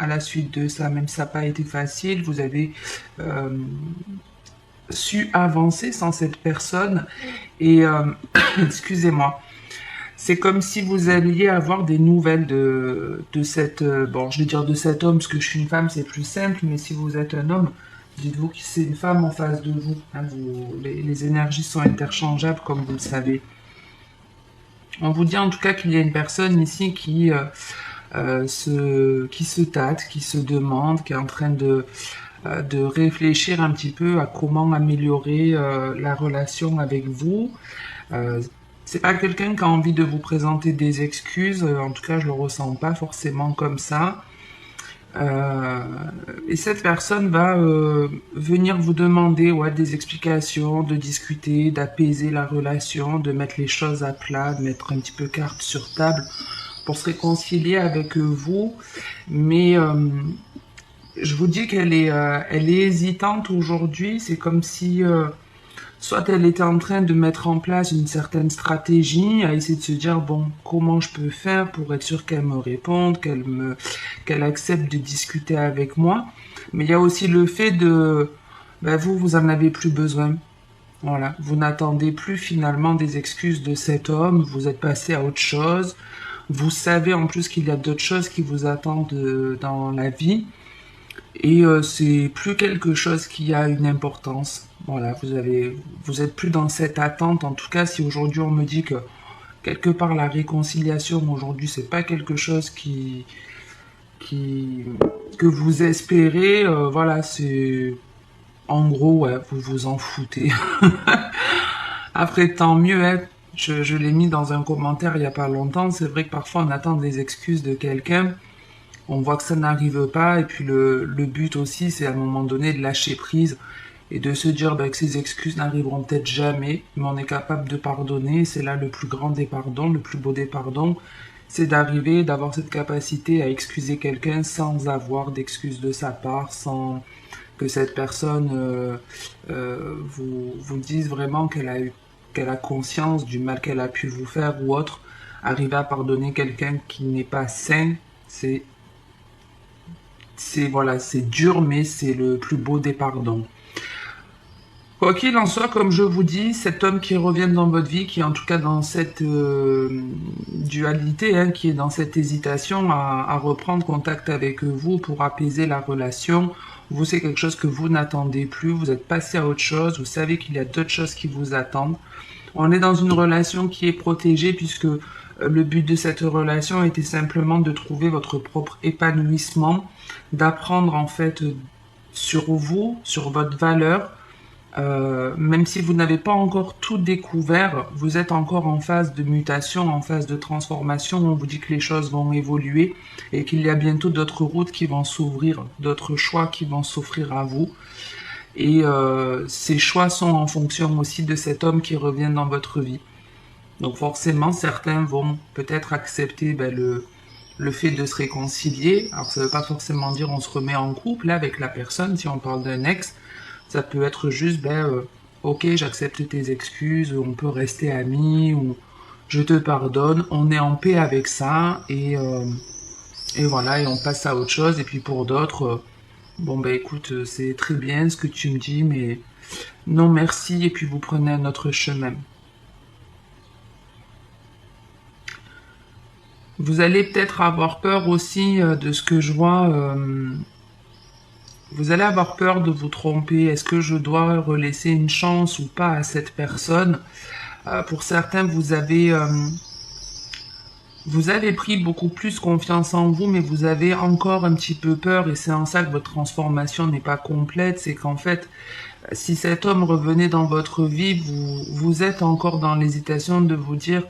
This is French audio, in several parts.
à la suite de ça, même si ça n'a pas été facile, vous avez su avancer sans cette personne. Et excusez-moi, c'est comme si vous alliez avoir des nouvelles de cette... bon, je vais dire de cet homme, parce que je suis une femme, c'est plus simple, mais si vous êtes un homme, dites-vous que c'est une femme en face de vous. Hein, les énergies sont interchangeables, comme vous le savez. On vous dit en tout cas qu'il y a une personne ici qui se tâte, qui se demande, qui est en train de réfléchir un petit peu à comment améliorer la relation avec vous. C'est pas quelqu'un qui a envie de vous présenter des excuses, en tout cas je le ressens pas forcément comme ça. Et cette personne va venir vous demander des explications, de discuter, d'apaiser la relation, de mettre les choses à plat, de mettre un petit peu carte sur table pour se réconcilier avec vous. Mais je vous dis qu'elle elle est hésitante aujourd'hui. C'est comme si soit elle était en train de mettre en place une certaine stratégie, à essayer de se dire, bon, comment je peux faire pour être sûr qu'elle me réponde, qu'elle accepte de discuter avec moi. Mais il y a aussi le fait de, vous en avez plus besoin. Voilà, vous n'attendez plus finalement des excuses de cet homme, vous êtes passé à autre chose. Vous savez en plus qu'il y a d'autres choses qui vous attendent dans la vie. Et c'est plus quelque chose qui a une importance. Voilà, vous êtes plus dans cette attente. En tout cas, si aujourd'hui on me dit que quelque part la réconciliation aujourd'hui c'est pas quelque chose que vous espérez, voilà, c'est en gros, vous vous en foutez. Après, tant mieux, hein. Je l'ai mis dans un commentaire il y a pas longtemps. C'est vrai que parfois on attend des excuses de quelqu'un. On voit que ça n'arrive pas, et puis le but aussi, c'est à un moment donné de lâcher prise et de se dire que ces excuses n'arriveront peut-être jamais, mais on est capable de pardonner. C'est là le plus grand des pardons, le plus beau des pardons, c'est d'arriver, d'avoir cette capacité à excuser quelqu'un sans avoir d'excuses de sa part, sans que cette personne vous dise vraiment qu'elle a conscience du mal qu'elle a pu vous faire ou autre. Arriver à pardonner quelqu'un qui n'est pas sain, voilà, c'est dur, mais c'est le plus beau des pardons. Quoi qu'il en soit, comme je vous dis, cet homme qui revient dans votre vie, qui est en tout cas dans cette dualité, hein, qui est dans cette hésitation à reprendre contact avec vous pour apaiser la relation, vous, c'est quelque chose que vous n'attendez plus, vous êtes passé à autre chose, vous savez qu'il y a d'autres choses qui vous attendent. On est dans une relation qui est protégée puisque le but de cette relation était simplement de trouver votre propre épanouissement, d'apprendre en fait sur vous, sur votre valeur. Même si vous n'avez pas encore tout découvert, vous êtes encore en phase de mutation, en phase de transformation. On vous dit que les choses vont évoluer et qu'il y a bientôt d'autres routes qui vont s'ouvrir, d'autres choix qui vont s'offrir à vous. Et ces choix sont en fonction aussi de cet homme qui revient dans votre vie. Donc forcément, certains vont peut-être accepter le fait de se réconcilier. Alors ça ne veut pas forcément dire on se remet en couple là, avec la personne, si on parle d'un ex. Ça peut être juste, ok, j'accepte tes excuses, on peut rester amis, ou je te pardonne, on est en paix avec ça, et voilà, et on passe à autre chose. Et puis pour d'autres, écoute, c'est très bien ce que tu me dis, mais non merci, et puis vous prenez un autre chemin. Vous allez peut-être avoir peur aussi de ce que je vois. Vous allez avoir peur de vous tromper. Est-ce que je dois relaisser une chance ou pas à cette personne? Pour certains, vous avez pris beaucoup plus confiance en vous, mais vous avez encore un petit peu peur, et c'est en ça que votre transformation n'est pas complète. C'est qu'en fait, si cet homme revenait dans votre vie, vous êtes encore dans l'hésitation de vous dire,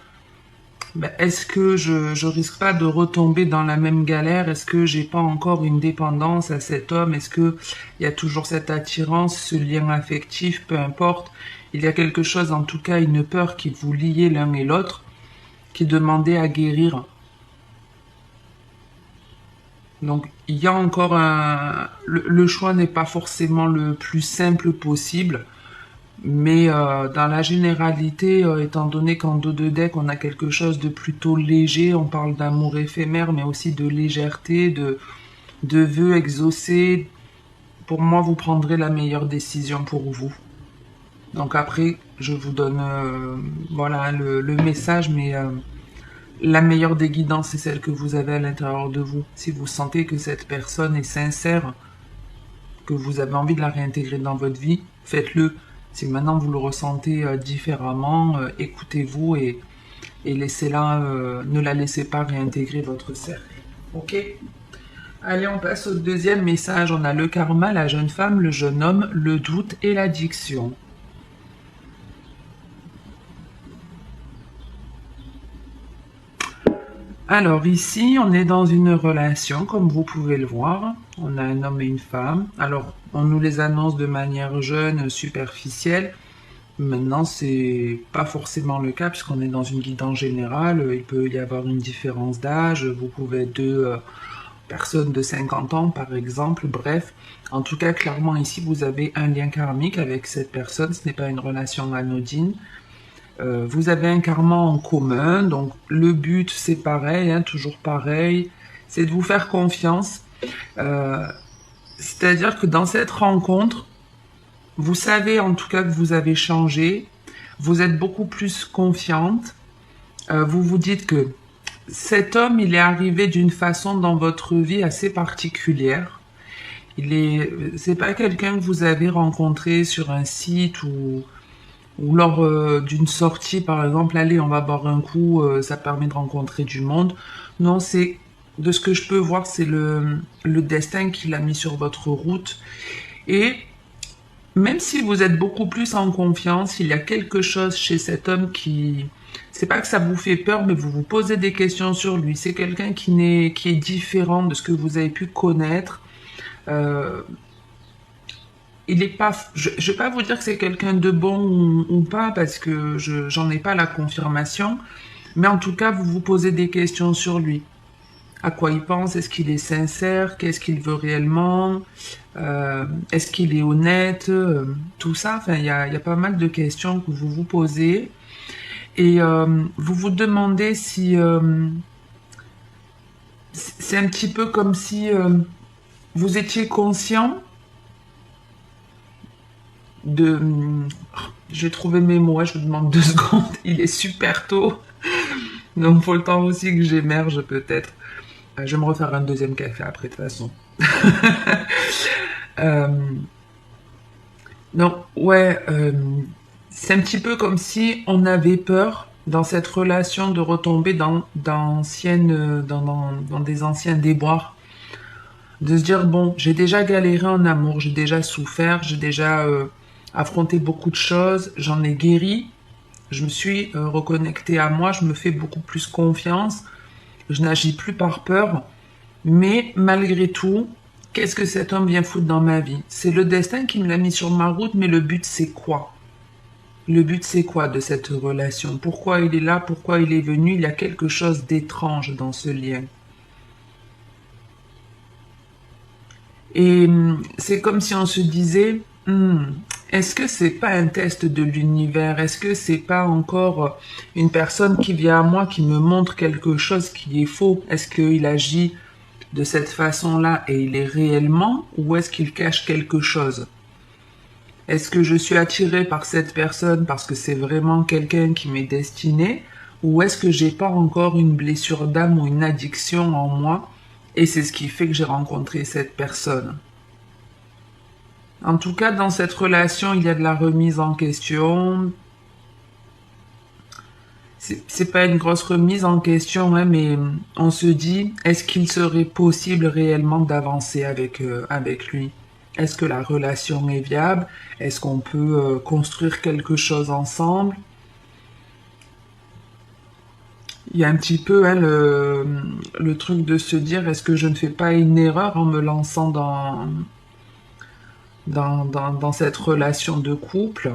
est-ce que je risque pas de retomber dans la même galère? Est-ce que j'ai pas encore une dépendance à cet homme? Est-ce que il y a toujours cette attirance, ce lien affectif? Peu importe. Il y a quelque chose, en tout cas, une peur qui vous liait l'un et l'autre, qui demandait à guérir. Donc, il y a encore le choix n'est pas forcément le plus simple possible. Mais dans la généralité, étant donné qu'en dos de deck, on a quelque chose de plutôt léger, on parle d'amour éphémère, mais aussi de légèreté, de vœux exaucés. Pour moi, vous prendrez la meilleure décision pour vous. Donc après, je vous donne voilà le message, mais la meilleure des guidances, c'est celle que vous avez à l'intérieur de vous. Si vous sentez que cette personne est sincère, que vous avez envie de la réintégrer dans votre vie, faites-le. Si maintenant vous le ressentez différemment, écoutez-vous et laissez-la, ne la laissez pas réintégrer votre cercle. Ok? Allez, on passe au deuxième message. On a le karma, la jeune femme, le jeune homme, le doute et l'addiction. Alors ici, on est dans une relation, comme vous pouvez le voir. On a un homme et une femme. Alors, on nous les annonce de manière jeune, superficielle. Maintenant, c'est pas forcément le cas, puisqu'on est dans une guidance générale. Il peut y avoir une différence d'âge. Vous pouvez être deux personnes de 50 ans, par exemple. Bref, en tout cas, clairement, ici, vous avez un lien karmique avec cette personne. Ce n'est pas une relation anodine. Vous avez un karma en commun, donc le but c'est pareil, hein, toujours pareil, c'est de vous faire confiance. C'est-à-dire que dans cette rencontre, vous savez en tout cas que vous avez changé, vous êtes beaucoup plus confiante, vous vous dites que cet homme il est arrivé d'une façon dans votre vie assez particulière. C'est pas quelqu'un que vous avez rencontré sur un site ou lors d'une sortie, par exemple, allez, on va boire un coup, ça permet de rencontrer du monde. Non, c'est, de ce que je peux voir, c'est le destin qu'il a mis sur votre route. Et même si vous êtes beaucoup plus en confiance, il y a quelque chose chez cet homme qui... C'est pas que ça vous fait peur, mais vous vous posez des questions sur lui. C'est quelqu'un qui est différent de ce que vous avez pu connaître. Il est pas, je vais pas vous dire que c'est quelqu'un de bon ou pas parce que j'en ai pas la confirmation, mais en tout cas vous vous posez des questions sur lui. À quoi il pense? Est-ce qu'il est sincère? Qu'est-ce qu'il veut réellement? Est-ce qu'il est honnête? Tout ça, enfin il y a pas mal de questions que vous vous posez et vous vous demandez si c'est un petit peu comme si vous étiez conscient de... J'ai trouvé mes mots, je vous demande 2 secondes, il est super tôt, donc faut le temps aussi que j'émerge peut-être. Je vais me refaire un deuxième café après de toute façon. Donc ouais, c'est un petit peu comme si on avait peur dans cette relation de retomber dans des anciens déboires. De se dire, bon, j'ai déjà galéré en amour, j'ai déjà souffert, j'ai déjà affronté beaucoup de choses, j'en ai guéri, je me suis reconnectée à moi, je me fais beaucoup plus confiance, je n'agis plus par peur, mais malgré tout, qu'est-ce que cet homme vient foutre dans ma vie? C'est le destin qui me l'a mis sur ma route, mais le but c'est quoi? Le but c'est quoi de cette relation? Pourquoi il est là? Pourquoi il est venu? Il y a quelque chose d'étrange dans ce lien. Et c'est comme si on se disait, est-ce que c'est pas un test de l'univers? Est-ce que c'est pas encore une personne qui vient à moi, qui me montre quelque chose qui est faux? Est-ce qu'il agit de cette façon-là et il est réellement, ou est-ce qu'il cache quelque chose? Est-ce que je suis attirée par cette personne parce que c'est vraiment quelqu'un qui m'est destiné, ou est-ce que j'ai pas encore une blessure d'âme ou une addiction en moi? Et c'est ce qui fait que j'ai rencontré cette personne. En tout cas, dans cette relation, il y a de la remise en question. C'est pas une grosse remise en question, hein, mais on se dit, est-ce qu'il serait possible réellement d'avancer avec lui? Est-ce que la relation est viable? Est-ce qu'on peut construire quelque chose ensemble? Il y a un petit peu hein, le truc de se dire, est-ce que je ne fais pas une erreur en me lançant dans cette relation de couple?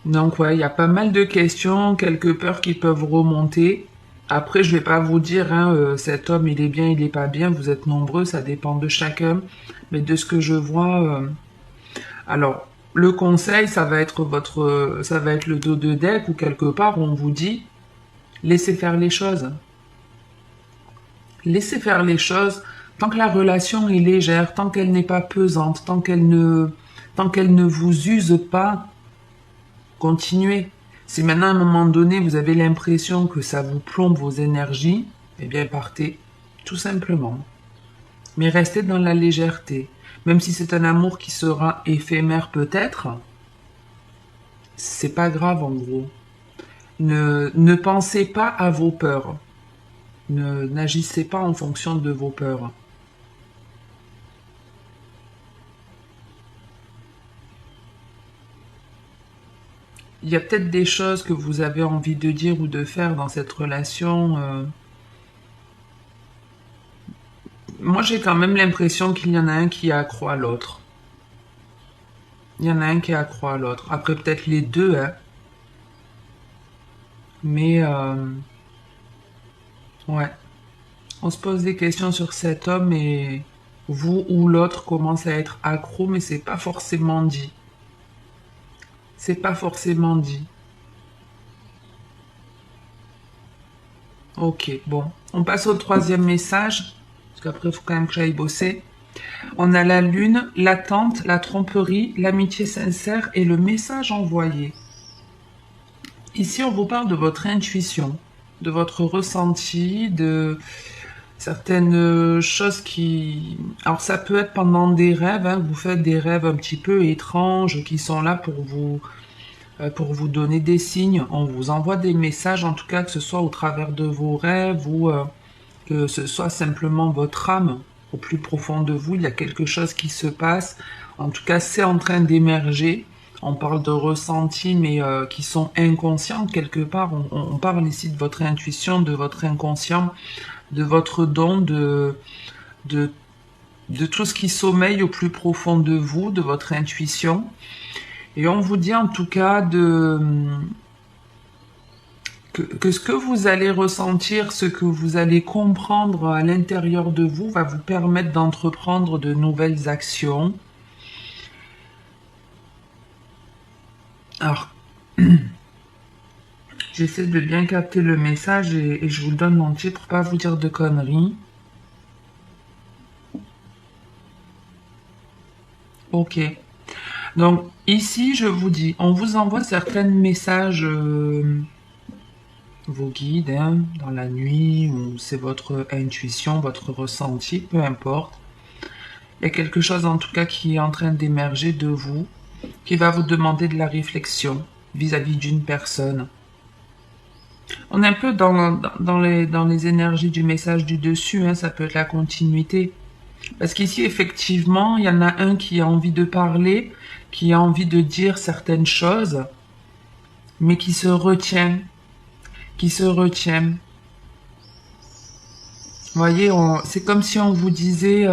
Donc ouais, il y a pas mal de questions, quelques peurs qui peuvent remonter. Après, je vais pas vous dire, hein, cet homme il est bien, il est pas bien, vous êtes nombreux, ça dépend de chacun. Mais de ce que je vois, alors le conseil, ça va être le dos de deck ou quelque part où on vous dit, laissez faire les choses. Laissez faire les choses. Tant que la relation est légère, tant qu'elle n'est pas pesante, tant qu'elle ne vous use pas, continuez. Si maintenant à un moment donné vous avez l'impression que ça vous plombe vos énergies, eh bien partez, tout simplement. Mais restez dans la légèreté. Même si c'est un amour qui sera éphémère peut-être, c'est pas grave en gros. Ne pensez pas à vos peurs. N'agissez pas en fonction de vos peurs. Il y a peut-être des choses que vous avez envie de dire ou de faire dans cette relation. Moi, j'ai quand même l'impression qu'il y en a un qui accroît à l'autre. Il y en a un qui accroît à l'autre. Après, peut-être les deux, hein. Mais, ouais. On se pose des questions sur cet homme et vous ou l'autre commence à être accro, mais c'est pas forcément dit. C'est pas forcément dit. Ok, bon. On passe au troisième message, parce qu'après, il faut quand même que j'aille bosser. On a la lune, l'attente, la tromperie, l'amitié sincère et le message envoyé. Ici, on vous parle de votre intuition, de votre ressenti, de certaines choses qui... Alors, ça peut être pendant des rêves, hein, vous faites des rêves un petit peu étranges qui sont là pour vous donner des signes. On vous envoie des messages, en tout cas, que ce soit au travers de vos rêves ou que ce soit simplement votre âme. Au plus profond de vous, il y a quelque chose qui se passe. En tout cas, c'est en train d'émerger. On parle de ressentis, mais qui sont inconscients quelque part. On parle ici de votre intuition, de votre inconscient, de votre don, de tout ce qui sommeille au plus profond de vous, de votre intuition. Et on vous dit en tout cas que ce que vous allez ressentir, ce que vous allez comprendre à l'intérieur de vous va vous permettre d'entreprendre de nouvelles actions. Alors, j'essaie de bien capter le message et je vous le donne entier pour pas vous dire de conneries. Ok. Donc, ici, je vous dis, on vous envoie certains messages... vos guides, hein, dans la nuit, ou c'est votre intuition, votre ressenti, peu importe. Il y a quelque chose en tout cas qui est en train d'émerger de vous, qui va vous demander de la réflexion vis-à-vis d'une personne. On est un peu dans les énergies du message du dessus, hein, ça peut être la continuité. Parce qu'ici, effectivement, il y en a un qui a envie de parler, qui a envie de dire certaines choses, mais qui se retient. Vous voyez, c'est comme si on vous disait,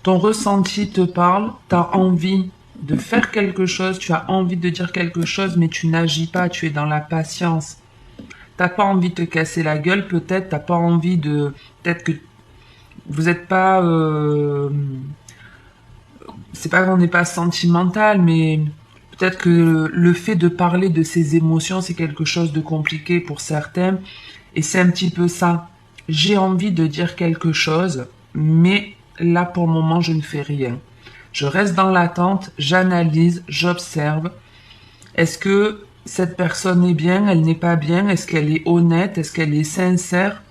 ton ressenti te parle, tu as envie de faire quelque chose, tu as envie de dire quelque chose, mais tu n'agis pas, tu es dans la patience. T'as pas envie de te casser la gueule, peut-être, t'as pas envie de... Peut-être que vous n'êtes pas... c'est pas qu'on n'est pas sentimental, mais... Peut-être que le fait de parler de ses émotions, c'est quelque chose de compliqué pour certains. Et c'est un petit peu ça. J'ai envie de dire quelque chose, mais là, pour le moment, je ne fais rien. Je reste dans l'attente, j'analyse, j'observe. Est-ce que cette personne est bien, elle n'est pas bien? Est-ce qu'elle est honnête? Est-ce qu'elle est sincère?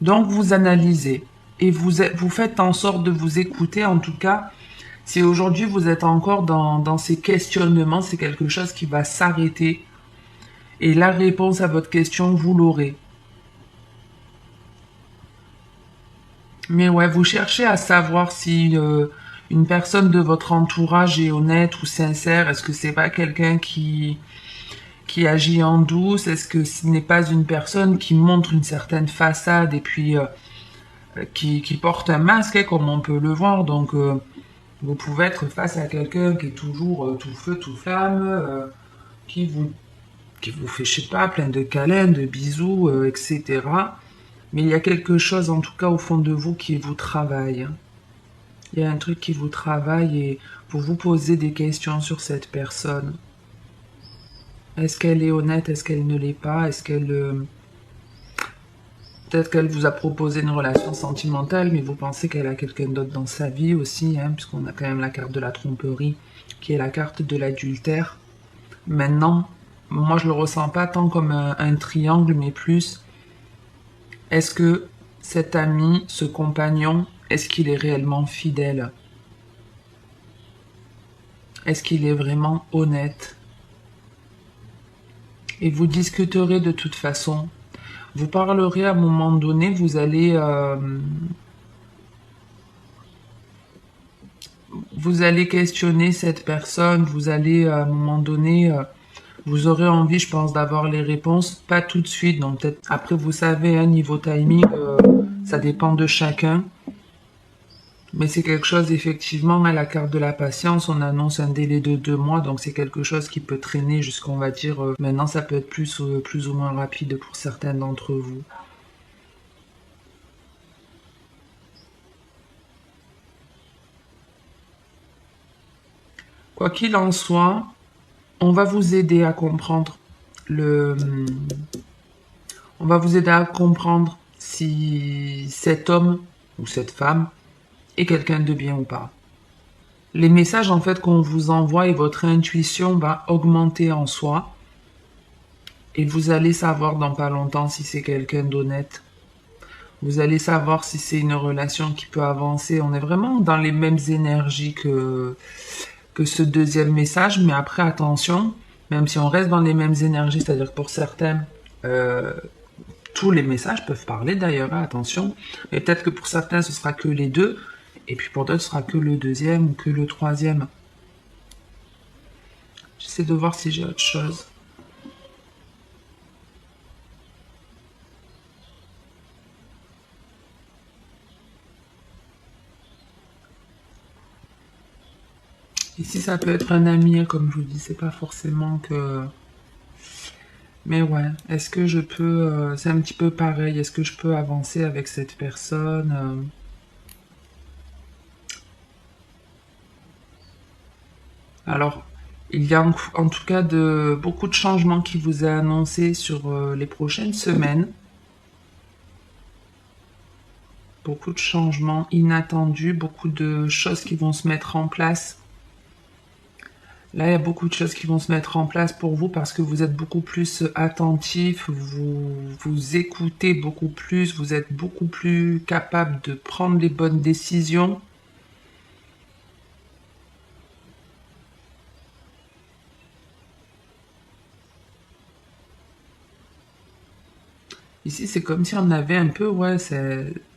Donc, vous analysez. Et vous faites en sorte de vous écouter, en tout cas. Si aujourd'hui vous êtes encore dans ces questionnements, c'est quelque chose qui va s'arrêter. Et la réponse à votre question, vous l'aurez. Mais ouais, vous cherchez à savoir si une personne de votre entourage est honnête ou sincère. Est-ce que c'est pas quelqu'un qui agit en douce? Est-ce que ce n'est pas une personne qui montre une certaine façade et puis qui porte un masque, hein, comme on peut le voir? Donc... vous pouvez être face à quelqu'un qui est toujours tout feu, tout flamme, qui vous fait, je sais pas, plein de câlins, de bisous, etc. Mais il y a quelque chose, en tout cas, au fond de vous qui vous travaille. Hein. Il y a un truc qui vous travaille et vous vous posez des questions sur cette personne. Est-ce qu'elle est honnête? Est-ce qu'elle ne l'est pas? Est-ce qu'elle... peut-être qu'elle vous a proposé une relation sentimentale, mais vous pensez qu'elle a quelqu'un d'autre dans sa vie aussi, hein, puisqu'on a quand même la carte de la tromperie, qui est la carte de l'adultère. Maintenant, moi je le ressens pas tant comme un triangle, mais plus, est-ce que cet ami, ce compagnon, est-ce qu'il est réellement fidèle? Est-ce qu'il est vraiment honnête? Et vous discuterez de toute façon. Vous parlerez à un moment donné, vous allez questionner cette personne, vous allez à un moment donné, vous aurez envie, je pense, d'avoir les réponses, pas tout de suite, donc peut-être après, vous savez, hein, niveau timing, ça dépend de chacun. Mais c'est quelque chose, effectivement, à la carte de la patience, on annonce un délai de 2 mois, donc c'est quelque chose qui peut traîner jusqu'on va dire, maintenant ça peut être plus ou moins rapide pour certains d'entre vous. Quoi qu'il en soit, on va vous aider à comprendre le, on va vous aider à comprendre si cet homme ou cette femme est quelqu'un de bien ou pas. Les messages en fait qu'on vous envoie et votre intuition va augmenter en soi et vous allez savoir dans pas longtemps si c'est quelqu'un d'honnête. Vous allez savoir si c'est une relation qui peut avancer. On est vraiment dans les mêmes énergies que ce deuxième message, mais après attention, même si on reste dans les mêmes énergies, c'est-à-dire que pour certains, tous les messages peuvent parler d'ailleurs, hein, attention, mais peut-être que pour certains ce sera que les deux, et puis pour d'autres ce sera que le deuxième ou que le troisième. J'essaie de voir si j'ai autre chose. Ici ça peut être un ami, comme je vous dis, c'est pas forcément que... Mais ouais, est-ce que je peux... c'est un petit peu pareil, est-ce que je peux avancer avec cette personne Alors, il y a en tout cas beaucoup de changements qui vous est annoncé sur les prochaines semaines. Beaucoup de changements inattendus, beaucoup de choses qui vont se mettre en place. Là, il y a beaucoup de choses qui vont se mettre en place pour vous parce que vous êtes beaucoup plus attentif, vous écoutez beaucoup plus, vous êtes beaucoup plus capable de prendre les bonnes décisions. Ici, c'est comme si on avait un peu, ouais,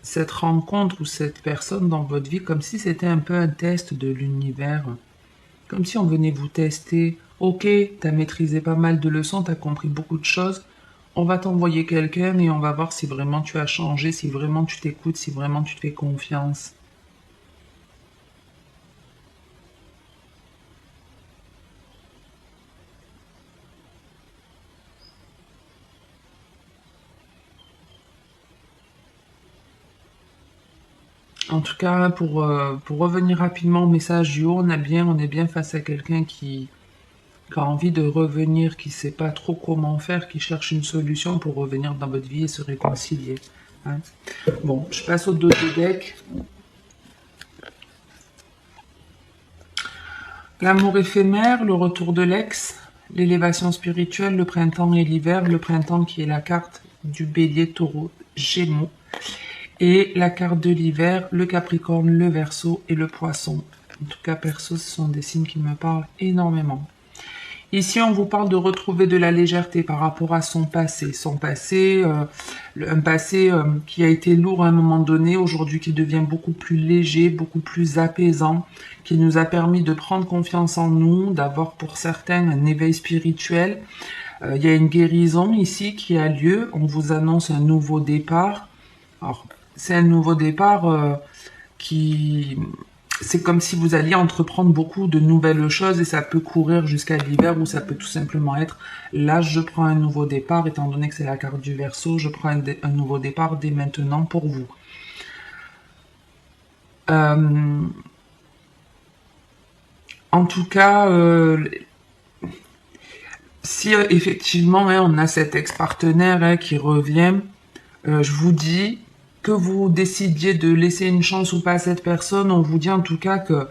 cette rencontre ou cette personne dans votre vie, comme si c'était un peu un test de l'univers. Comme si on venait vous tester. Ok, t'as maîtrisé pas mal de leçons, t'as compris beaucoup de choses. On va t'envoyer quelqu'un et on va voir si vraiment tu as changé, si vraiment tu t'écoutes, si vraiment tu te fais confiance. En tout cas, pour revenir rapidement au message du haut, on est bien face à quelqu'un qui a envie de revenir, qui sait pas trop comment faire, qui cherche une solution pour revenir dans votre vie et se réconcilier. Hein. Bon, je passe au dos du deck. L'amour éphémère, le retour de l'ex, l'élévation spirituelle, le printemps et l'hiver, le printemps qui est la carte du bélier, taureau, gémeaux, et la carte de l'hiver, le capricorne, le verseau et le poisson. En tout cas, perso, ce sont des signes qui me parlent énormément. Ici, on vous parle de retrouver de la légèreté par rapport à son passé. Son passé, un passé qui a été lourd à un moment donné, aujourd'hui qui devient beaucoup plus léger, beaucoup plus apaisant, qui nous a permis de prendre confiance en nous, d'avoir pour certains un éveil spirituel. Il y a une guérison ici qui a lieu. On vous annonce un nouveau départ. Alors, c'est un nouveau départ qui... C'est comme si vous alliez entreprendre beaucoup de nouvelles choses et ça peut courir jusqu'à l'hiver ou ça peut tout simplement être là je prends un nouveau départ étant donné que c'est la carte du Verseau, je prends un nouveau départ dès maintenant pour vous. En tout cas, si effectivement hein, on a cet ex-partenaire hein, qui revient, Je vous dis que vous décidiez de laisser une chance ou pas à cette personne, on vous dit en tout cas que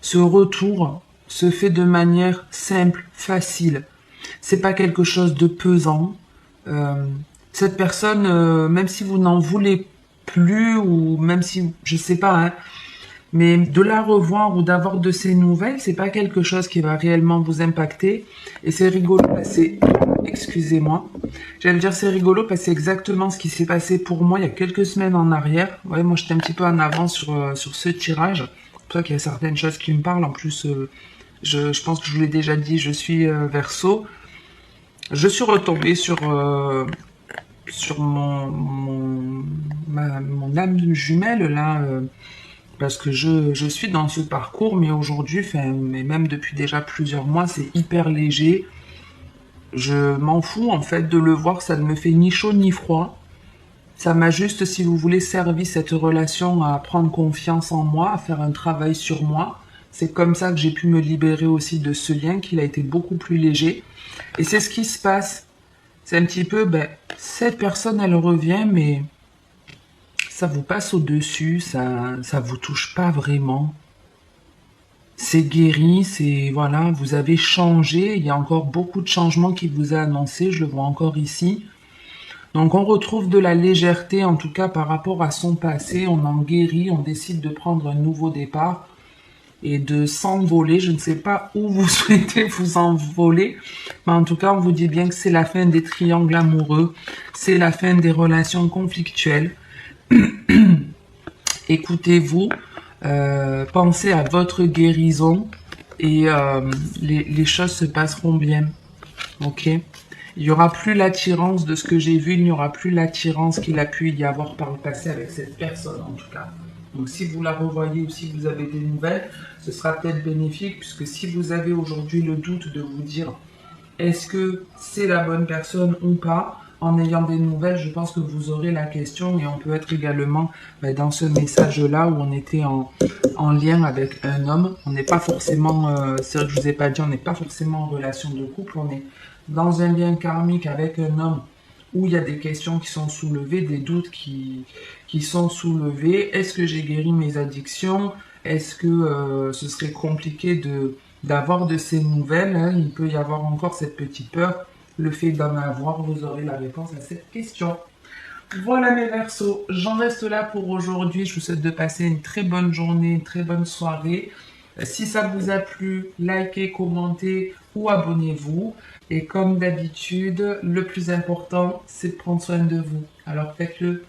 ce retour se fait de manière simple, facile. C'est pas quelque chose de pesant. Euh, cette personne, même si vous n'en voulez plus ou même si, je sais pas, hein, mais de la revoir ou d'avoir de ses nouvelles, c'est pas quelque chose qui va réellement vous impacter. Et c'est rigolo, excusez-moi. J'allais dire c'est rigolo parce que c'est exactement ce qui s'est passé pour moi il y a quelques semaines en arrière. Ouais, moi j'étais un petit peu en avance sur ce tirage. C'est pour ça qu'il y a certaines choses qui me parlent. En plus, je pense que je vous l'ai déjà dit, je suis Verseau. Je suis retombée sur mon âme jumelle là. Parce que je suis dans ce parcours, mais aujourd'hui, enfin, mais même depuis déjà plusieurs mois, c'est hyper léger. Je m'en fous en fait de le voir, ça ne me fait ni chaud ni froid. Ça m'a juste, si vous voulez, servi cette relation à prendre confiance en moi, à faire un travail sur moi. C'est comme ça que j'ai pu me libérer aussi de ce lien, qu'il a été beaucoup plus léger. Et c'est ce qui se passe. C'est un petit peu, ben, cette personne, elle revient, mais ça vous passe au-dessus, ça vous touche pas vraiment. C'est guéri, c'est voilà, vous avez changé, il y a encore beaucoup de changements qui vous a annoncé, je le vois encore ici. Donc on retrouve de la légèreté en tout cas par rapport à son passé, on en guérit, on décide de prendre un nouveau départ et de s'envoler. Je ne sais pas où vous souhaitez vous envoler, mais en tout cas on vous dit bien que c'est la fin des triangles amoureux, c'est la fin des relations conflictuelles. Écoutez-vous, pensez à votre guérison et les choses se passeront bien. Ok? Il n'y aura plus l'attirance de ce que j'ai vu, il n'y aura plus l'attirance qu'il a pu y avoir par le passé avec cette personne en tout cas. Donc si vous la revoyez ou si vous avez des nouvelles, ce sera peut-être bénéfique puisque si vous avez aujourd'hui le doute de vous dire est-ce que c'est la bonne personne ou pas, en ayant des nouvelles, je pense que vous aurez la question et on peut être également dans ce message-là où on était en lien avec un homme. On n'est pas forcément, c'est vrai que je vous ai pas dit, on n'est pas forcément en relation de couple, on est dans un lien karmique avec un homme où il y a des questions qui sont soulevées, des doutes qui sont soulevés. Est-ce que j'ai guéri mes addictions? Est-ce que ce serait compliqué d'avoir de ces nouvelles, hein? Il peut y avoir encore cette petite peur. Le fait d'en avoir, vous aurez la réponse à cette question. Voilà mes Verseaux, j'en reste là pour aujourd'hui. Je vous souhaite de passer une très bonne journée, une très bonne soirée. Si ça vous a plu, likez, commentez ou abonnez-vous. Et comme d'habitude, le plus important, c'est de prendre soin de vous. Alors faites-le.